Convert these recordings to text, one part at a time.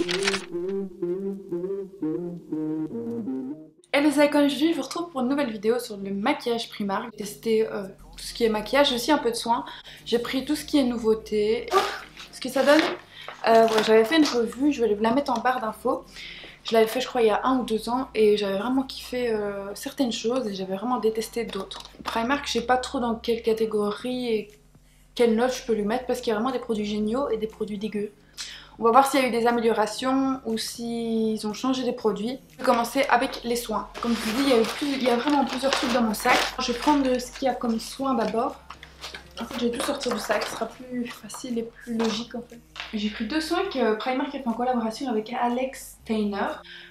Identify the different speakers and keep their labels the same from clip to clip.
Speaker 1: Et les icônes, aujourd'hui je vous retrouve pour une nouvelle vidéo sur le maquillage Primark. J'ai testé tout ce qui est maquillage, aussi un peu de soin. J'ai pris tout ce qui est nouveauté. Ce que ça donne, ouais, j'avais fait une revue, je vais vous la mettre en barre d'infos. Je l'avais fait je crois il y a 1 ou 2 ans et j'avais vraiment kiffé certaines choses et j'avais vraiment détesté d'autres. Primark, je sais pas trop dans quelle catégorie et quelle note je peux lui mettre parce qu'il y a vraiment des produits géniaux et des produits dégueux. On va voir s'il y a eu des améliorations ou s'ils ont changé des produits. Je vais commencer avec les soins. Comme je vous dis, il y a vraiment plusieurs trucs dans mon sac. Je vais prendre ce qu'il y a comme soin d'abord. En fait, je vais tout sortir du sac, ce sera plus facile et plus logique en fait. J'ai pris 2 soins que Primark a fait en collaboration avec Alex Steiner.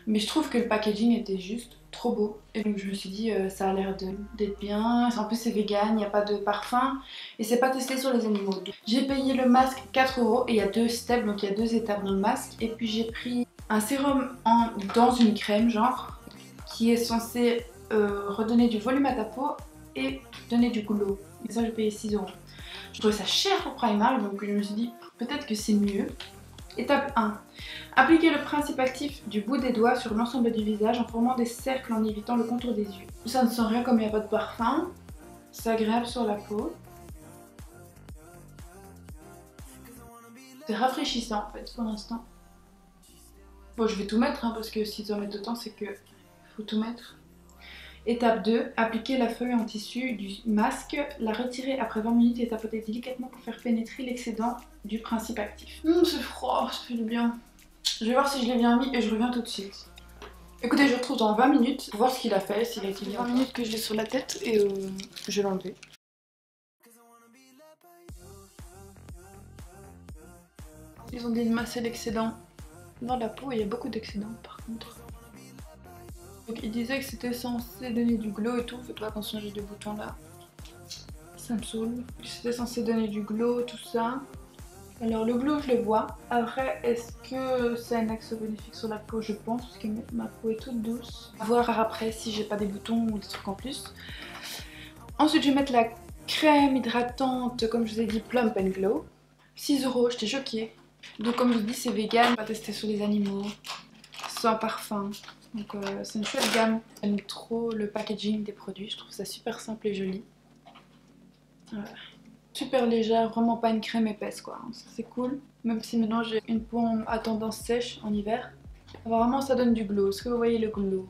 Speaker 1: Mais je trouve que le packaging était juste trop beau. Et donc je me suis dit, ça a l'air d'être bien. En plus c'est vegan, il n'y a pas de parfum. Et c'est pas testé sur les animaux. J'ai payé le masque 4 € et il y a 2 steps, donc il y a 2 étapes dans le masque. Et puis j'ai pris un sérum dans une crème genre, qui est censé redonner du volume à ta peau et donner du glow. Et ça j'ai payé 6 €. Je trouvais ça cher pour Primark, donc je me suis dit peut-être que c'est mieux. Étape 1. Appliquer le principe actif du bout des doigts sur l'ensemble du visage en formant des cercles en évitant le contour des yeux. Ça ne sent rien comme il n'y a pas de parfum. C'est agréable sur la peau. C'est rafraîchissant en fait pour l'instant. Bon, je vais tout mettre hein, parce que s'ils en mettent autant c'est que faut tout mettre. Étape 2, appliquer la feuille en tissu du masque, la retirer après 20 minutes et tapoter délicatement pour faire pénétrer l'excédent du principe actif. C'est froid, ça fait du bien. Je vais voir si je l'ai bien mis et je reviens tout de suite. Écoutez, je vous retrouve dans 20 minutes pour voir ce qu'il a fait, s'il a été bien. 20 minutes que je l'ai sur la tête et je vais l'enlever. Ils ont dit de masser l'excédent dans la peau, il y a beaucoup d'excédents par contre. Donc il disait que c'était censé donner du glow et tout, faites pas attention, j'ai des boutons là. Ça me saoule. C'était censé donner du glow, tout ça. Alors le glow je le vois. Après est-ce que c'est un axe bénéfique sur la peau? Je pense, parce que ma peau est toute douce. À voir après si j'ai pas des boutons ou des trucs en plus. Ensuite je vais mettre la crème hydratante, comme je vous ai dit, Plump and Glow. 6 €, j'étais choquée. Donc comme je vous dis c'est vegan, pas testé sur les animaux, sans parfum. Donc c'est une chouette gamme. J'aime trop le packaging des produits, je trouve ça super simple et joli. Super légère, vraiment pas une crème épaisse quoi, c'est cool. Même si maintenant j'ai une peau à tendance sèche en hiver. Vraiment ça donne du glow, est-ce que vous voyez le glow?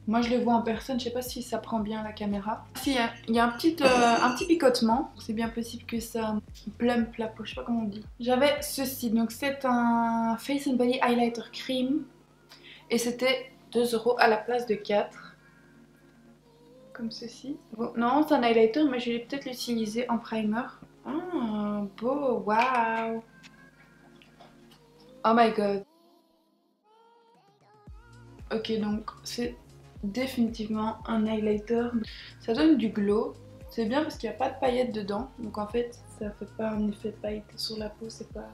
Speaker 1: Moi je le vois en personne, je sais pas si ça prend bien la caméra. Si, il y a un petit picotement, c'est bien possible que ça plump la peau, je sais pas comment on dit. J'avais ceci, donc c'est un Face and Body Highlighter Cream. Et c'était 2 € à la place de 4. Comme ceci. Bon, non, c'est un highlighter, mais je vais peut-être l'utiliser en primer. Ah, beau, waouh. Oh my god. Ok, donc c'est définitivement un highlighter. Ça donne du glow. C'est bien parce qu'il n'y a pas de paillettes dedans. Donc en fait, ça fait pas un effet paillettes sur la peau, c'est pas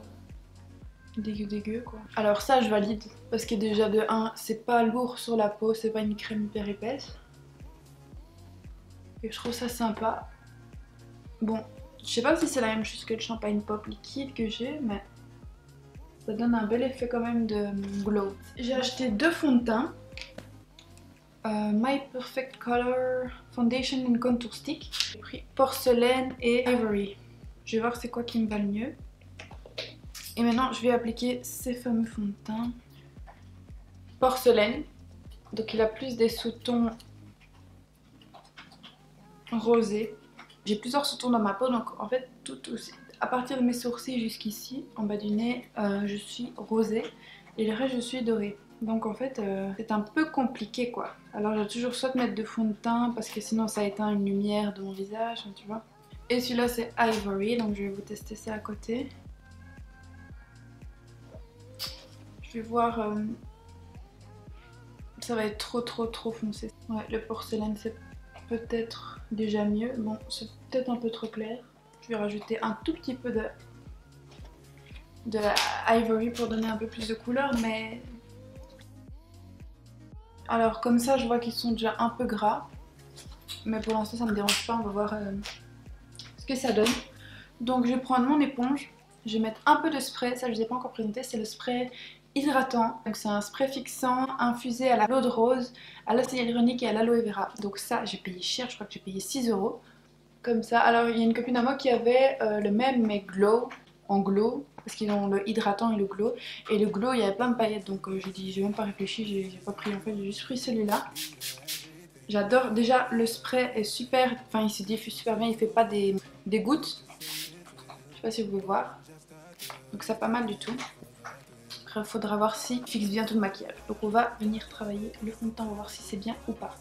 Speaker 1: dégueu quoi. Alors ça je valide parce que déjà de 1 c'est pas lourd sur la peau, c'est pas une crème hyper épaisse. Et je trouve ça sympa. Bon, je sais pas si c'est la même chose que le Champagne Pop liquide que j'ai, mais ça donne un bel effet quand même de glow. J'ai acheté 2 fonds de teint. My Perfect Color Foundation and Contour Stick. J'ai pris Porcelaine et Ivory. Je vais voir c'est quoi qui me va le mieux. Et maintenant je vais appliquer ces fameux fonds de teint. Porcelaine. Donc il a plus des sous-tons rosés. J'ai plusieurs sous-tons dans ma peau, donc en fait tout aussi. À partir de mes sourcils jusqu'ici, en bas du nez, je suis rosée. Et le reste je suis dorée. Donc en fait c'est un peu compliqué quoi. Alors j'ai toujours soit mettre de fond de teint parce que sinon ça éteint une lumière de mon visage, tu vois. Et celui-là c'est Ivory, donc je vais vous tester ça à côté. Je vais voir, ça va être trop foncé. Ouais, le porcelaine c'est peut-être déjà mieux. Bon, c'est peut-être un peu trop clair. Je vais rajouter un tout petit peu de Ivory pour donner un peu plus de couleur, mais... Alors comme ça je vois qu'ils sont déjà un peu gras. Mais pour l'instant ça me dérange pas, on va voir ce que ça donne. Donc je vais prendre mon éponge. Je vais mettre un peu de spray, ça je ne vous ai pas encore présenté, c'est le spray hydratant. Donc c'est un spray fixant infusé à l'eau de rose, à l'acide hyaluronique et à l'aloe vera. Donc ça j'ai payé cher, je crois que j'ai payé 6 euros. Comme ça. Alors il y a une copine à moi qui avait le même mais glow, en glow. Parce qu'ils ont le hydratant et le glow. Et le glow il y avait plein de paillettes. Donc j'ai dit, j'ai même pas réfléchi, j'ai pas pris en fait, j'ai juste pris celui-là. J'adore, déjà le spray est super, enfin il se diffuse super bien, il fait pas des gouttes. Je sais pas si vous pouvez voir. Donc ça pas mal du tout. Après il faudra voir si il fixe bien tout le maquillage. Donc on va venir travailler le fond de teint, on va voir si c'est bien ou pas.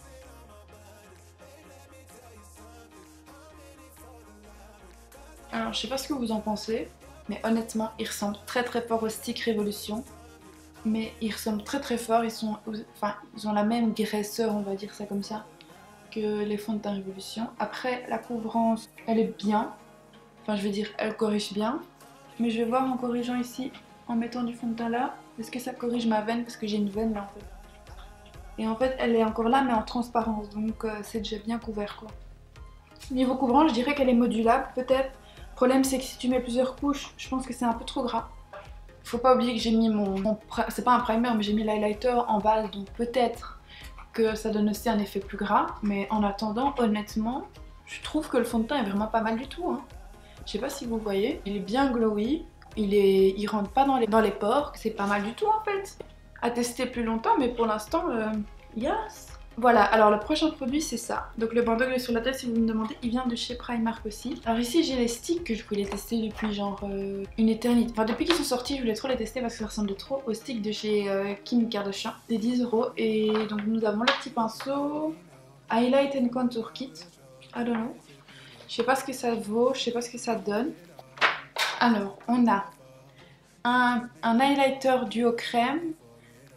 Speaker 1: Alors je sais pas ce que vous en pensez, mais honnêtement il ressemble très fort au Stick Révolution. Mais ils ressemblent très fort, ils ont la même graisseur, on va dire ça comme ça, que les fonds de teint Révolution. Après la couvrance, elle est bien, enfin je veux dire elle corrige bien. Mais je vais voir en corrigeant ici, en mettant du fond de teint là, est-ce que ça corrige ma veine, parce que j'ai une veine là en fait. Et en fait elle est encore là mais en transparence, donc c'est déjà bien couvert quoi. Niveau couvrance je dirais qu'elle est modulable peut-être. Le problème c'est que si tu mets plusieurs couches, je pense que c'est un peu trop gras. Faut pas oublier que j'ai mis c'est pas un primer mais j'ai mis l'highlighter en base, donc peut-être que ça donne aussi un effet plus gras. Mais en attendant, honnêtement, je trouve que le fond de teint est vraiment pas mal du tout. Hein. Je sais pas si vous voyez, il est bien glowy, il rentre pas dans les pores, c'est pas mal du tout en fait. À tester plus longtemps, mais pour l'instant, yes. Voilà, alors le prochain produit c'est ça. Donc le bandeau glacé sur la tête, si vous me demandez, il vient de chez Primark aussi. Alors ici j'ai les sticks que je voulais tester depuis genre une éternité. Enfin depuis qu'ils sont sortis, je voulais trop les tester parce que ça ressemble trop aux sticks de chez Kim Kardashian. Des 10 euros. Et donc nous avons le petit pinceau Highlight and Contour Kit. I don't know. Je sais pas ce que ça vaut, je sais pas ce que ça donne. Alors on a un highlighter duo crème,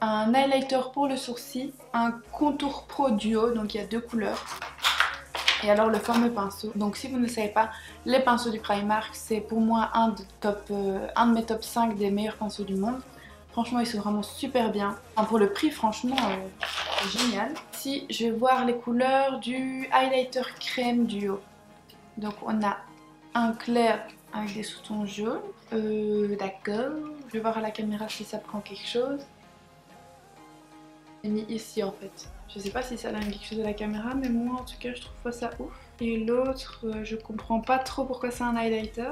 Speaker 1: un highlighter pour le sourcil, un contour pro duo, donc il y a 2 couleurs. Et alors le fameux pinceau. Donc si vous ne savez pas, les pinceaux du Primark, c'est pour moi un de mes top 5 des meilleurs pinceaux du monde. Franchement ils sont vraiment super bien. Enfin, pour le prix franchement génial. Ici je vais voir les couleurs du highlighter crème duo. Donc on a un clair avec des sous-tons jaunes. D'accord. Je vais voir à la caméra si ça prend quelque chose. J'ai mis ici en fait. Je sais pas si ça donne quelque chose à la caméra, mais moi en tout cas je trouve pas ça ouf. Et l'autre, je comprends pas trop pourquoi c'est un highlighter.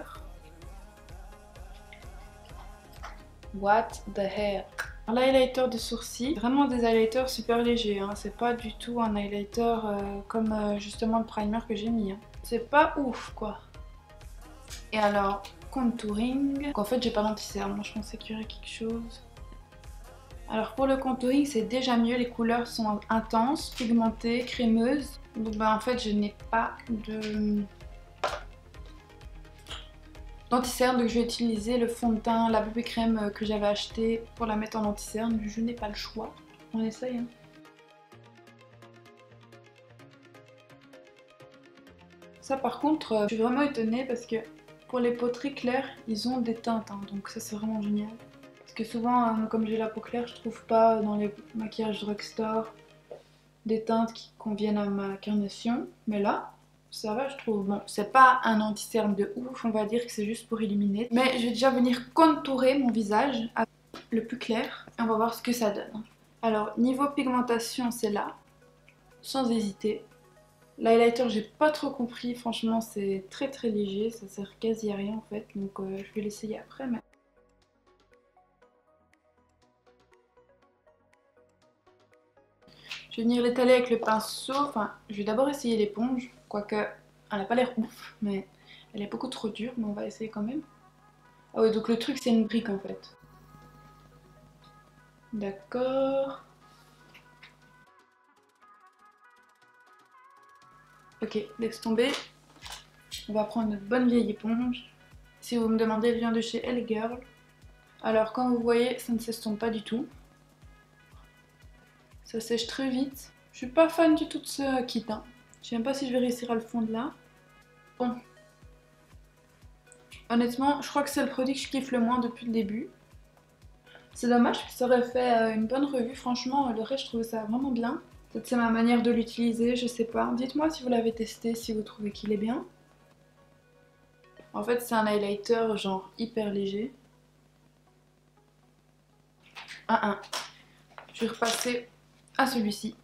Speaker 1: What the heck. L'highlighter de sourcil, vraiment des highlighters super légers, hein. C'est pas du tout un highlighter comme justement le primer que j'ai mis. Hein. C'est pas ouf quoi. Et alors, contouring. Donc, en fait j'ai pas d'anti-cerne, moi je pensais qu'il y aurait quelque chose. Alors pour le contouring c'est déjà mieux, les couleurs sont intenses, pigmentées, crémeuses. Donc bah en fait je n'ai pas d'anti-cerne, donc je vais utiliser le fond de teint, la BB crème que j'avais acheté pour la mettre en anti-cerne. Je n'ai pas le choix, on essaye. Hein. Ça par contre, je suis vraiment étonnée parce que pour les peaux très claires, ils ont des teintes, hein, donc ça c'est vraiment génial. Parce que souvent, comme j'ai la peau claire, je trouve pas dans les maquillages drugstore des teintes qui conviennent à ma carnation. Mais là, ça va je trouve. Bon, c'est pas un anti-cerne de ouf, on va dire que c'est juste pour illuminer. Mais je vais déjà venir contourer mon visage avec le plus clair et on va voir ce que ça donne. Alors, niveau pigmentation, c'est là, sans hésiter. L'highlighter, j'ai pas trop compris, franchement, c'est très léger, ça sert quasi à rien en fait, donc je vais l'essayer après. Mais... je vais venir l'étaler avec le pinceau, enfin, je vais d'abord essayer l'éponge, quoique elle n'a pas l'air ouf, mais elle est beaucoup trop dure, mais on va essayer quand même. Ah ouais, donc le truc c'est une brique en fait. D'accord. Ok, laisse tomber. On va prendre notre bonne vieille éponge. Si vous me demandez, elle vient de chez Elle Girl. Alors comme vous voyez, ça ne s'estompe pas du tout. Ça sèche très vite. Je suis pas fan du tout de ce kit. Hein. Je sais même pas si je vais réussir à le fondre là. Bon. Honnêtement, je crois que c'est le produit que je kiffe le moins depuis le début. C'est dommage parce que ça aurait fait une bonne revue. Franchement, le reste, je trouvais ça vraiment bien. Peut-être c'est ma manière de l'utiliser, je sais pas. Dites-moi si vous l'avez testé, si vous trouvez qu'il est bien. En fait, c'est un highlighter genre hyper léger. 1. Je vais repasser à celui-ci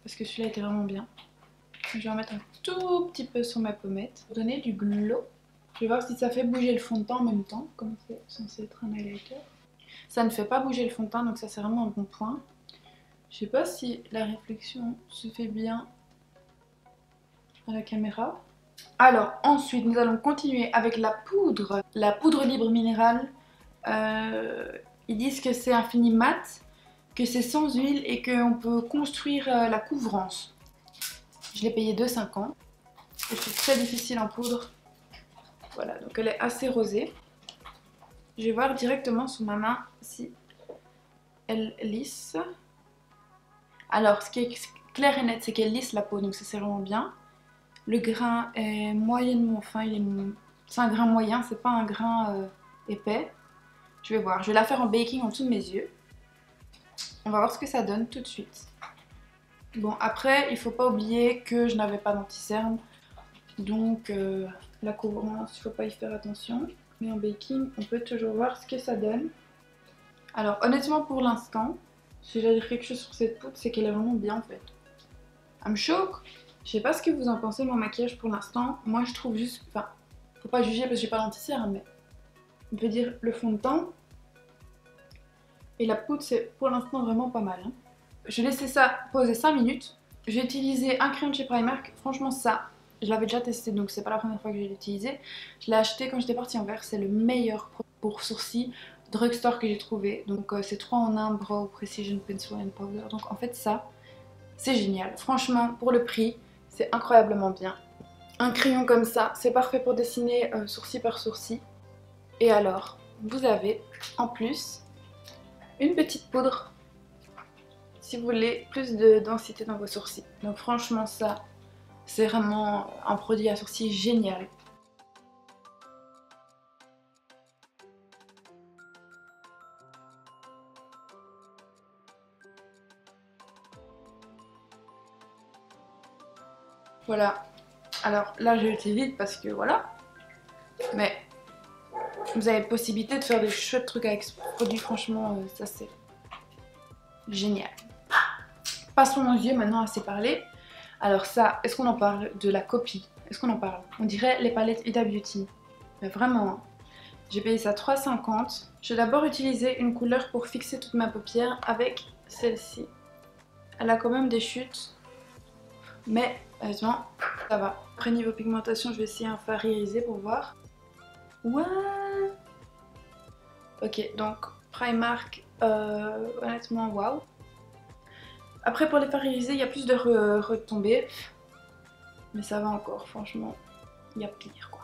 Speaker 1: parce que celui-là était vraiment bien. Je vais en mettre un tout petit peu sur ma pommette pour donner du glow. Je vais voir si ça fait bouger le fond de teint en même temps, comme c'est censé être un highlighter. Ça ne fait pas bouger le fond de teint, donc ça c'est vraiment un bon point. Je sais pas si la réflexion se fait bien à la caméra. Alors ensuite nous allons continuer avec la poudre libre minérale. Ils disent que c'est un fini mat, que c'est sans huile et qu'on peut construire la couvrance. Je l'ai payé 2,50. Je suis très difficile en poudre. Voilà, donc elle est assez rosée. Je vais voir directement sur ma main si elle lisse. Alors ce qui est clair et net, c'est qu'elle lisse la peau, donc ça c'est vraiment bien. Le grain est moyennement fin, c'est un grain moyen, c'est pas un grain épais. Je vais voir, je vais la faire en baking en dessous de mes yeux. On va voir ce que ça donne tout de suite. Bon, après, il faut pas oublier que je n'avais pas d'anti-cerne. Donc, la couvrance, il faut pas y faire attention. Mais en baking, on peut toujours voir ce que ça donne. Alors, honnêtement, pour l'instant, si j'ai dire quelque chose sur cette poudre, c'est qu'elle est vraiment bien en fait. I'm shocked. Je sais pas ce que vous en pensez, mon maquillage pour l'instant. Moi, je trouve juste. Enfin, faut pas juger parce que j'ai pas d'anti-cerne, mais. On peut dire le fond de teint. Et la poudre, c'est pour l'instant vraiment pas mal. Hein. Je vais laisser ça poser 5 minutes. J'ai utilisé un crayon de chez Primark. Franchement, ça, je l'avais déjà testé, donc c'est pas la première fois que je l'ai utilisé. Je l'ai acheté quand j'étais partie en vert. C'est le meilleur pour sourcils drugstore que j'ai trouvé. Donc c'est 3 en 1 Brow Precision Pencil and Powder. Donc en fait, ça, c'est génial. Franchement, pour le prix, c'est incroyablement bien. Un crayon comme ça, c'est parfait pour dessiner sourcil par sourcil. Et alors, vous avez en plus une petite poudre si vous voulez plus de densité dans vos sourcils. Donc franchement ça, c'est vraiment un produit à sourcils génial. Voilà. Alors là j'ai été vite parce que voilà. Mais vous avez la possibilité de faire des chouettes trucs avec ce produit, franchement ça c'est génial. Passons aux yeux maintenant, assez parlé. Alors ça, est-ce qu'on en parle de la copie? Est-ce qu'on en parle? On dirait les palettes Huda Beauty. Mais vraiment, hein. J'ai payé ça 3,50. J'ai d'abord utilisé une couleur pour fixer toute ma paupière avec celle-ci. Elle a quand même des chutes. Mais honnêtement, ça va. Après niveau pigmentation, je vais essayer un fard irisé pour voir. What? Ok, donc Primark, honnêtement, waouh. Après pour les fards irisés, il y a plus de retombées. Mais ça va encore, franchement, il y a pire quoi.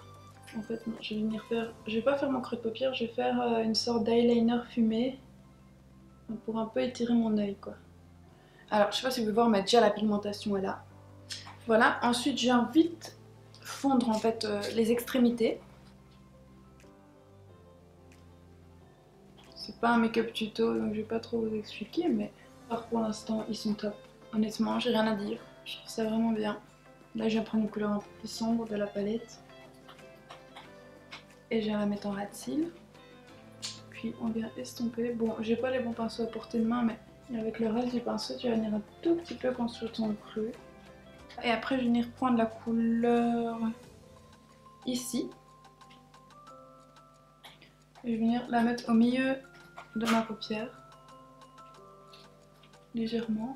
Speaker 1: En fait non, je vais venir faire... Je vais pas faire mon creux de paupière, je vais faire une sorte d'eyeliner fumé. Pour un peu étirer mon œil quoi. Alors je sais pas si vous pouvez voir, mais déjà la pigmentation est là. Voilà, ensuite je viens vite fondre en fait les extrémités. C'est pas un make-up tuto donc je vais pas trop vous expliquer, mais pour l'instant ils sont top. Honnêtement, j'ai rien à dire, je trouve ça vraiment bien. Là je viens prendre une couleur un peu plus sombre de la palette. Et je viens la mettre en ras de cils. Puis on vient estomper. Bon, j'ai pas les bons pinceaux à portée de main, mais avec le reste du pinceau, tu vas venir un tout petit peu construire ton creux. Et après, je vais venir prendre la couleur ici. Et je vais venir la mettre au milieu de ma paupière. Légèrement,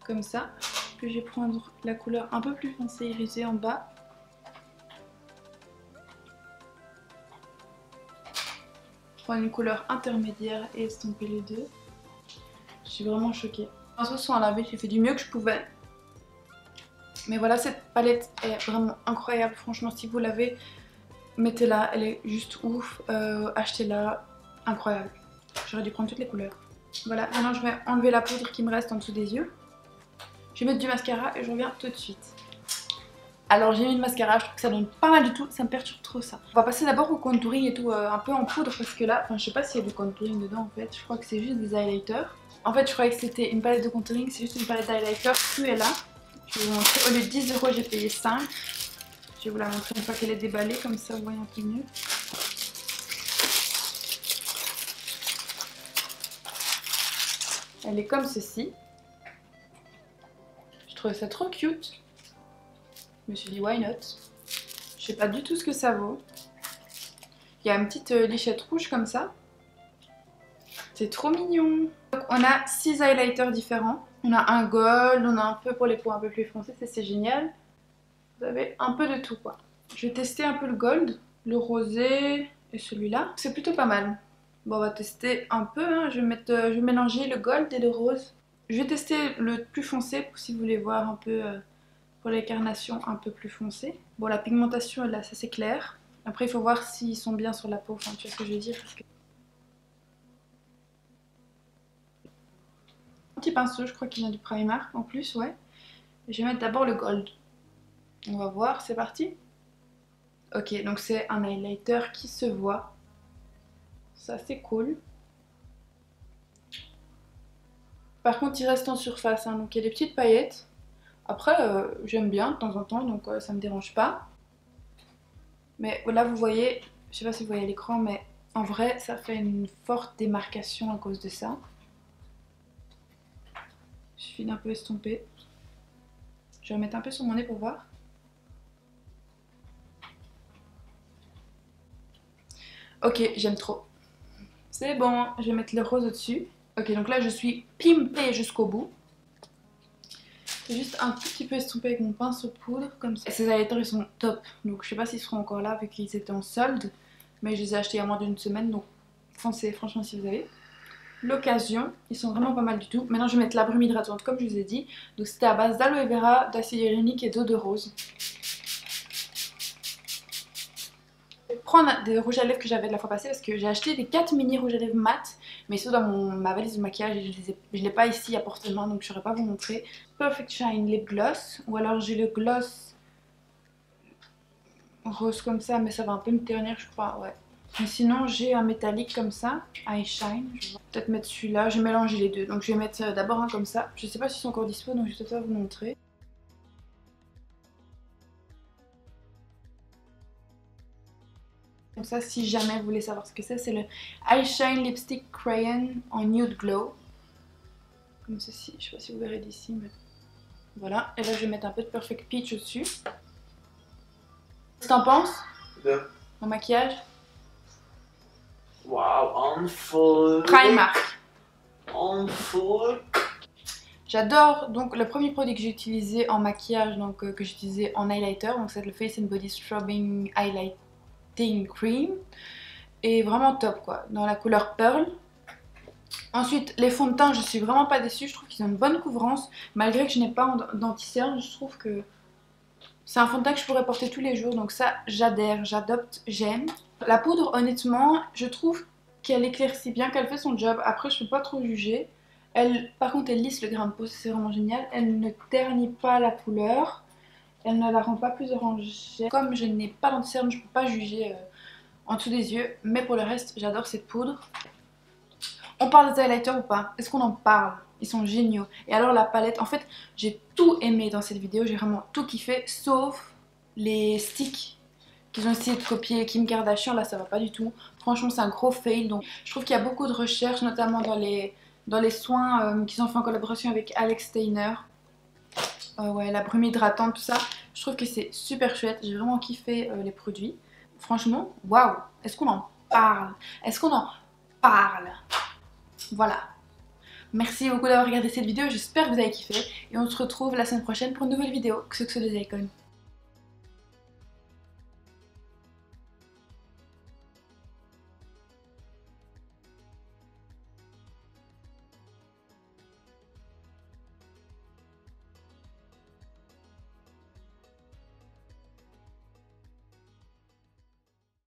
Speaker 1: comme ça. Puis je vais prendre la couleur un peu plus foncée irisée en bas. Prendre une couleur intermédiaire et estomper les deux. Je suis vraiment choquée. Les pinceaux sont à laver, j'ai fait du mieux que je pouvais. Mais voilà, cette palette est vraiment incroyable. Franchement, si vous l'avez, mettez-la. Elle est juste ouf. Achetez-la. Incroyable. J'aurais dû prendre toutes les couleurs. Voilà, maintenant je vais enlever la poudre qui me reste en dessous des yeux. Je vais mettre du mascara et je reviens tout de suite. Alors j'ai mis le mascara, je trouve que ça donne pas mal du tout, ça me perturbe trop ça. On va passer d'abord au contouring et tout, un peu en poudre parce que là, enfin je sais pas s'il y a du contouring dedans en fait, je crois que c'est juste des highlighters. En fait je croyais que c'était une palette de contouring, c'est juste une palette d'highlighters, tout est là. Je vais vous montrer, au lieu de 10 € j'ai payé 5. Je vais vous la montrer une fois qu'elle est déballée, comme ça vous voyez un peu mieux. Elle est comme ceci. Je trouve ça trop cute. Je me suis dit why not. Je sais pas du tout ce que ça vaut. Il y a une petite lichette rouge comme ça. C'est trop mignon. Donc, on a 6 highlighters différents. On a un gold, on a un peu pour les peaux un peu plus foncées, c'est génial. Vous avez un peu de tout quoi. Je vais tester un peu le gold, le rosé et celui-là. C'est plutôt pas mal. Bon, on va tester un peu. Hein. Je vais mélanger le gold et le rose. Je vais tester le plus foncé pour si vous voulez voir un peu pour les carnations un peu plus foncées. Bon, la pigmentation là, ça c'est clair. Après, il faut voir s'ils sont bien sur la peau. Enfin, tu vois ce que je veux dire parce que... Un petit pinceau, je crois qu'il vient du Primark en plus, ouais. Je vais mettre d'abord le gold. On va voir, c'est parti. Ok, donc c'est un highlighter qui se voit. Ça c'est cool. Par contre il reste en surface, hein, donc il y a des petites paillettes. Après j'aime bien de temps en temps, donc ça me dérange pas. Mais là vous voyez, je sais pas si vous voyez à l'écran, mais en vrai ça fait une forte démarcation à cause de ça. Il suffit d'un peu estomper. Je vais mettre un peu sur mon nez pour voir. Ok, j'aime trop. C'est bon, je vais mettre le rose au-dessus. Ok, donc là je suis pimpée jusqu'au bout. C'est juste un tout petit peu estompé avec mon pinceau poudre comme ça. Ces highlighters ils sont top, donc je sais pas s'ils seront encore là vu qu'ils étaient en solde. Mais je les ai achetés il y a moins d'une semaine, donc foncez franchement si vous avez l'occasion. Ils sont vraiment pas mal du tout. Maintenant je vais mettre la brume hydratante comme je vous ai dit. Donc c'était à base d'aloe vera, d'acide hyaluronique et d'eau de rose. Je vais prendre des rouges à lèvres que j'avais de la fois passée parce que j'ai acheté des 4 mini rouges à lèvres mat, mais ils sont dans ma valise de maquillage et je l'ai pas ici à portée de main, donc je saurais pas vous montrer. Perfect Shine Lip Gloss, ou alors j'ai le gloss rose comme ça, mais ça va un peu me ternir je crois, ouais. Mais sinon j'ai un métallique comme ça, Eye Shine, je vais peut-être mettre celui-là, j'ai mélangé les deux, donc je vais mettre d'abord un comme ça. Je sais pas s'ils sont encore dispo, donc je vais peut-être vous montrer. Donc ça, si jamais vous voulez savoir ce que c'est le Eye Shine Lipstick Crayon en Nude Glow. Comme ceci, je sais pas si vous verrez d'ici, mais voilà. Et là, je vais mettre un peu de Perfect Peach au-dessus. Qu'est-ce que t'en penses? Mon maquillage?
Speaker 2: Wow, on full.
Speaker 1: Primark.
Speaker 2: On full.
Speaker 1: J'adore donc le premier produit que j'ai utilisé en maquillage, donc que j'ai utilisé en highlighter, donc c'est le Face and Body Strobing Highlighting Cream. Et vraiment top quoi, dans la couleur Pearl. Ensuite, les fonds de teint, je suis vraiment pas déçue. Je trouve qu'ils ont une bonne couvrance. Malgré que je n'ai pas d'anti-cerne, je trouve que c'est un fond de teint que je pourrais porter tous les jours. Donc ça, j'adhère, j'adopte, j'aime. La poudre, honnêtement, je trouve qu'elle éclaircit bien, qu'elle fait son job. Après, je peux pas trop juger. Par contre, elle lisse le grain de peau, c'est vraiment génial. Elle ne ternit pas la couleur. Elle ne la rend pas plus orangée. Comme je n'ai pas d'anti-cerne, je peux pas juger en dessous des yeux. Mais pour le reste, j'adore cette poudre. On parle des highlighters ou pas? Est-ce qu'on en parle? Ils sont géniaux. Et alors la palette, en fait j'ai tout aimé dans cette vidéo, j'ai vraiment tout kiffé, sauf les sticks qu'ils ont essayé de copier Kim Kardashian, là ça va pas du tout. Franchement c'est un gros fail, donc je trouve qu'il y a beaucoup de recherches, notamment dans les soins qu'ils ont fait en collaboration avec Alex Steiner. Ouais, la brume hydratante, tout ça. Je trouve que c'est super chouette, j'ai vraiment kiffé les produits. Franchement, waouh! Est-ce qu'on en parle? Est-ce qu'on en parle? Voilà. Merci beaucoup d'avoir regardé cette vidéo, j'espère que vous avez kiffé. Et on se retrouve la semaine prochaine pour une nouvelle vidéo, que ce des icônes.